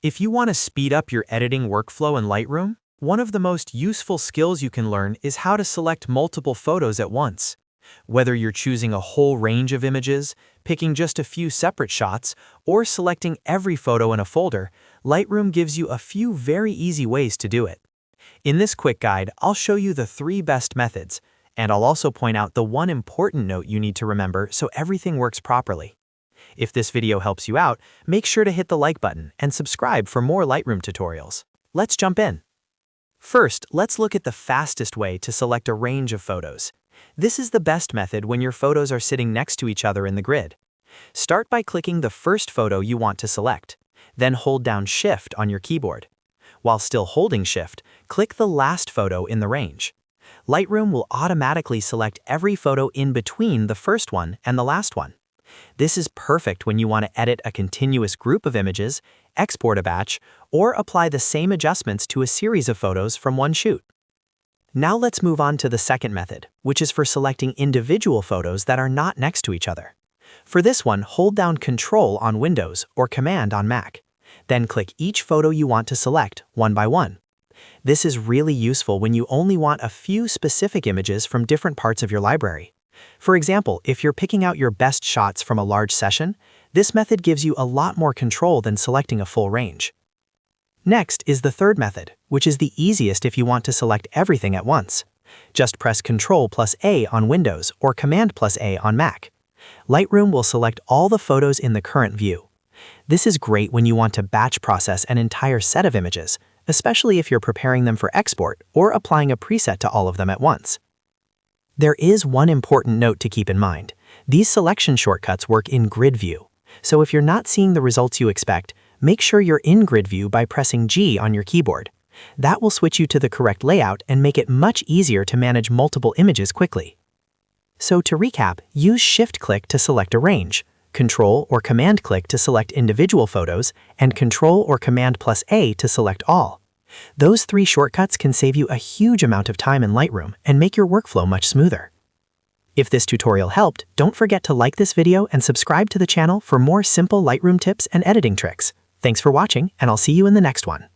If you want to speed up your editing workflow in Lightroom, one of the most useful skills you can learn is how to select multiple photos at once. Whether you're choosing a whole range of images, picking just a few separate shots, or selecting every photo in a folder, Lightroom gives you a few very easy ways to do it. In this quick guide, I'll show you the 3 best methods, and I'll also point out the one important note you need to remember so everything works properly. If this video helps you out, make sure to hit the like button and subscribe for more Lightroom tutorials. Let's jump in. First, let's look at the fastest way to select a range of photos. This is the best method when your photos are sitting next to each other in the grid. Start by clicking the first photo you want to select, then hold down Shift on your keyboard. While still holding Shift, click the last photo in the range. Lightroom will automatically select every photo in between the first one and the last one. This is perfect when you want to edit a continuous group of images, export a batch, or apply the same adjustments to a series of photos from one shoot. Now let's move on to the second method, which is for selecting individual photos that are not next to each other. For this one, hold down Ctrl on Windows or Command on Mac. Then click each photo you want to select one by one. This is really useful when you only want a few specific images from different parts of your library. For example, if you're picking out your best shots from a large session, this method gives you a lot more control than selecting a full range. Next is the third method, which is the easiest if you want to select everything at once. Just press Ctrl+A on Windows or Command+A on Mac. Lightroom will select all the photos in the current view. This is great when you want to batch process an entire set of images, especially if you're preparing them for export or applying a preset to all of them at once. There is one important note to keep in mind. These selection shortcuts work in grid view, so if you're not seeing the results you expect, make sure you're in grid view by pressing G on your keyboard. That will switch you to the correct layout and make it much easier to manage multiple images quickly. So to recap, use Shift-click to select a range, Ctrl or Command-click to select individual photos, and Ctrl or Command+A to select all. Those 3 shortcuts can save you a huge amount of time in Lightroom and make your workflow much smoother. If this tutorial helped, don't forget to like this video and subscribe to the channel for more simple Lightroom tips and editing tricks. Thanks for watching, and I'll see you in the next one.